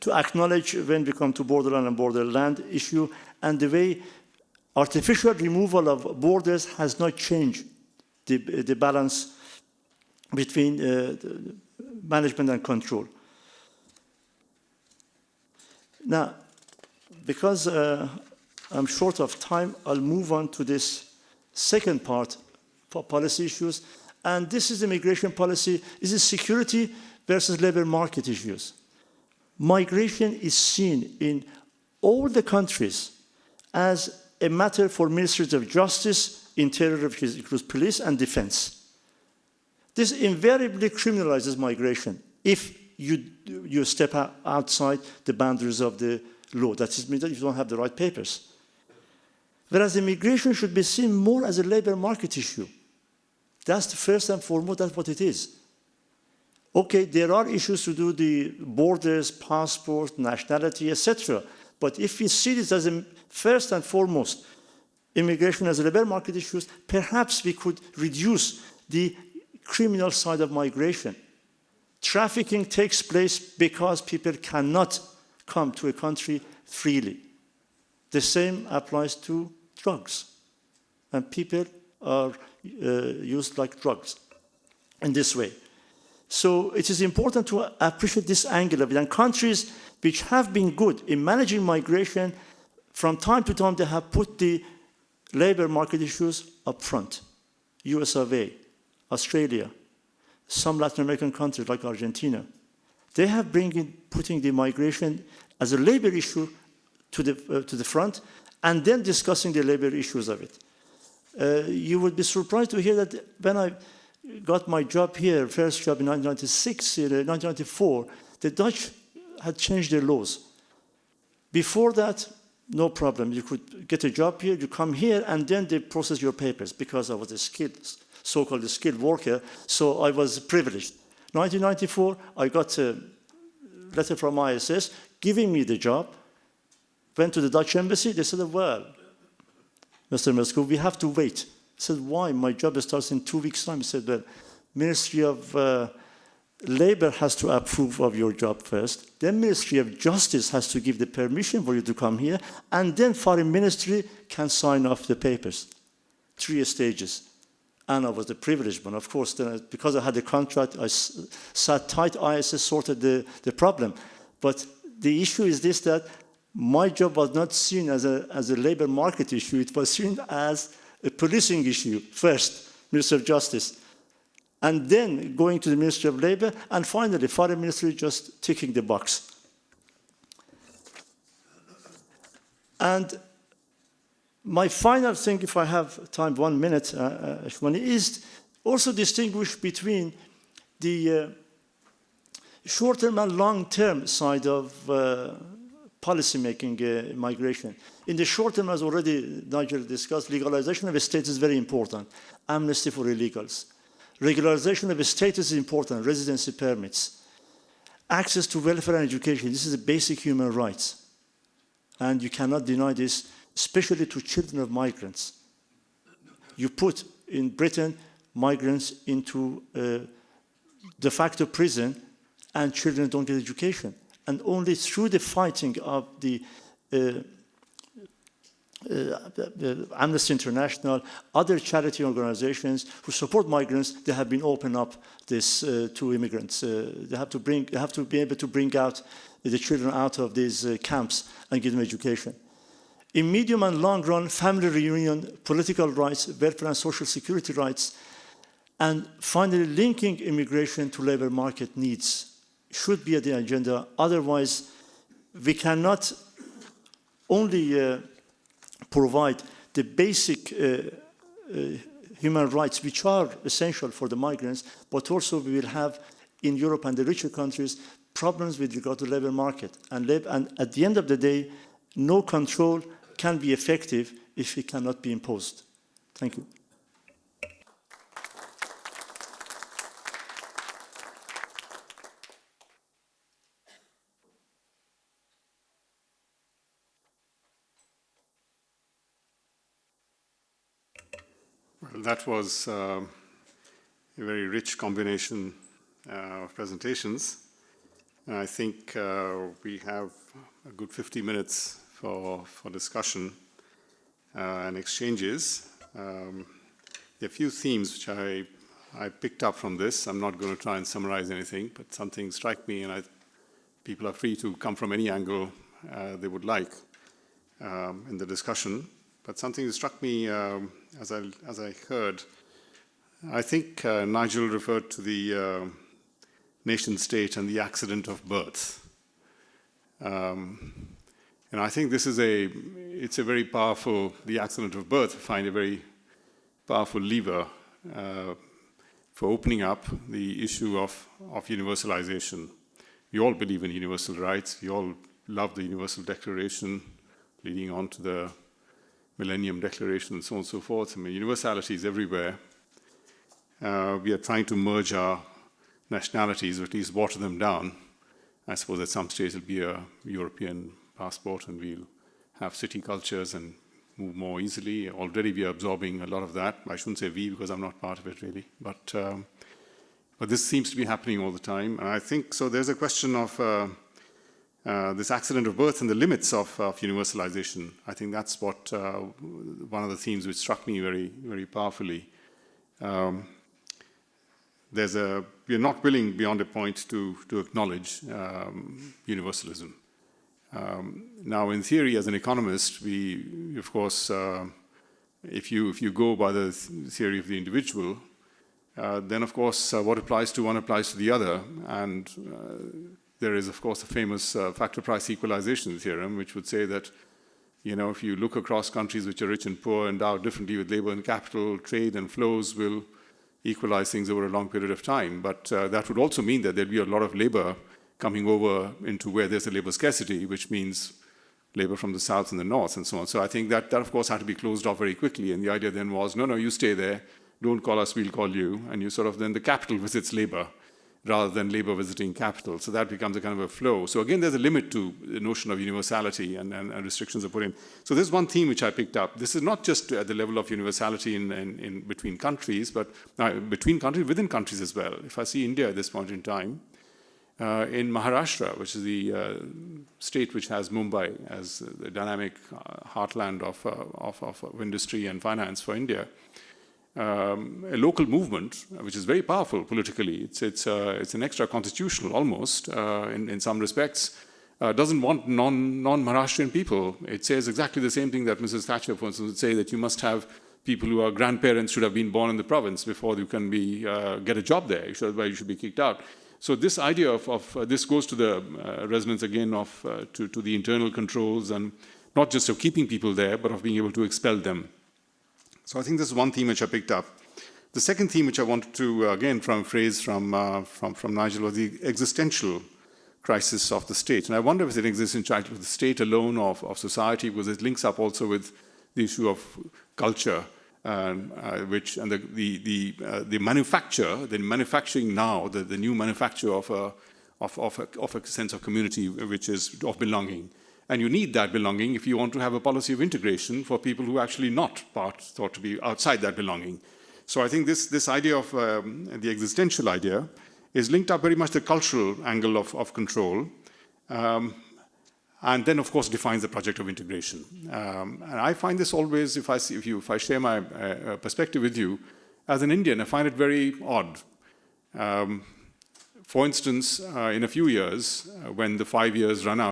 to acknowledge when we come to borderland and borderland issue, and the way artificial removal of borders has not changed the balance between management and control. Now, because I'm short of time, I'll move on to this second part for policy issues. And this is immigration policy. This is security versus labor market issues. Migration is seen in all the countries as a matter for ministries of justice, interior, police, and defense. This invariably criminalizes migration if you step outside the boundaries of the law. That means that you don't have the right papers. Whereas immigration should be seen more as a labor market issue. That's the first and foremost, that's what it is. Okay, there are issues to do the borders, passport, nationality, etc. But if we see this as a first and foremost immigration as a labor market issue, perhaps we could reduce the criminal side of migration. Trafficking takes place because people cannot come to a country freely. The same applies to drugs. And people are used like drugs in this way. So it is important to appreciate this angle of it. And countries which have been good in managing migration, from time to time they have put the labor market issues up front. US of A, Australia, some Latin American countries like Argentina. They have putting the migration as a labor issue to the front, and then discussing the labor issues of it. You would be surprised to hear that when I got my job here, first job in 1996, in 1994, the Dutch had changed their laws. Before that, no problem. You could get a job here, you come here, and then they process your papers because I was a so-called skilled worker, so I was privileged. 1994, I got a letter from ISS giving me the job. Went to the Dutch embassy, they said, well, Mr. Mesko, we have to wait. I said, why? My job starts in 2 weeks' time. He said, well, Ministry of Labor has to approve of your job first. Then Ministry of Justice has to give the permission for you to come here. And then Foreign Ministry can sign off the papers. 3 stages. And I was the privileged one. Of course, then, because I had a contract, I sat tight. ISS sorted the problem. But the issue is this, that my job was not seen as a labor market issue. It was seen as a policing issue first, Ministry of Justice, and then going to the Ministry of Labor, and finally, Foreign Ministry just ticking the box. And my final thing, if I have time, 1 minute, is also distinguish between the short-term and long-term side of policy-making migration. In the short term, as already Nigel discussed, legalization of a status is very important. Amnesty for illegals. Regularization of a status is important, residency permits. Access to welfare and education, this is a basic human rights. And you cannot deny this, especially to children of migrants. You put, in Britain, migrants into de facto prison, and children don't get education. And only through the fighting of the Amnesty International, other charity organizations who support migrants, they have been opening up this to immigrants. They have to be able to bring out the children out of these camps and give them education. In medium and long run, family reunion, political rights, welfare and social security rights, and finally linking immigration to labor market needs should be at the agenda. Otherwise, we cannot only provide the basic human rights, which are essential for the migrants, but also we will have, in Europe and the richer countries, problems with regard to labor market. And at the end of the day, no control can be effective if it cannot be imposed. Thank you. Well, that was a very rich combination of presentations. And I think we have a good 50 minutes for discussion and exchanges. There are a few themes which I picked up from this. I'm not going to try and summarize anything, but something strike me, and people are free to come from any angle they would like in the discussion. But something that struck me as I heard, I think Nigel referred to the nation state and the accident of birth. And I think this is it's a very powerful, the accident of birth, I find a very powerful lever for opening up the issue of universalization. We all believe in universal rights. We all love the Universal Declaration, leading on to the Millennium Declaration and so on and so forth. I mean, universality is everywhere. We are trying to merge our nationalities, or at least water them down. I suppose at some stage it'll be a European passport and we'll have city cultures and move more easily. Already we are absorbing a lot of that. I shouldn't say we because I'm not part of it really. But this seems to be happening all the time. And I think, so there's a question of this accident of birth and the limits of universalization. I think that's what one of the themes which struck me very, very powerfully. We are not willing beyond a point to acknowledge universalism. Now, in theory, as an economist, we of course, if you go by the theory of the individual, then of course what applies to one applies to the other, and there is of course the famous factor price equalization theorem, which would say that if you look across countries which are rich and poor, endowed differently with labor and capital, trade and flows will equalize things over a long period of time. But that would also mean that there'd be a lot of labor coming over into where there's a labor scarcity, which means labor from the south and the north and so on. So I think that of course had to be closed off very quickly. And the idea then was, no, you stay there, don't call us, we'll call you. And you sort of, then the capital visits labor rather than labor visiting capital. So that becomes a kind of a flow. So again, there's a limit to the notion of universality and restrictions are put in. So there's one theme which I picked up. This is not just at the level of universality in between countries, but between countries, within countries as well. If I see India at this point in time, in Maharashtra, which is the state which has Mumbai as the dynamic heartland of industry and finance for India, a local movement, which is very powerful politically, it's an extra constitutional almost in some respects, doesn't want non-Maharashtrian people. It says exactly the same thing that Mrs. Thatcher, for instance, would say, that you must have people who are grandparents should have been born in the province before you can get a job there. You should be kicked out. So this idea of this goes to the resonance again to the internal controls, and not just of keeping people there, but of being able to expel them. So I think this is one theme which I picked up. The second theme which I wanted to, again, from a phrase from Nigel, was the existential crisis of the state. And I wonder if it exists in the state alone of society, because it links up also with the issue of culture, which and the manufacturing now, the new manufacture of a sense of community, which is of belonging. And you need that belonging if you want to have a policy of integration for people who are actually not thought to be outside that belonging. So I think this idea of the existential idea is linked up very much to the cultural angle of control, and then of course defines the project of integration. And I find this always, if I share my perspective with you, as an Indian, I find it very odd. For instance, in a few years, when the 5 years run out,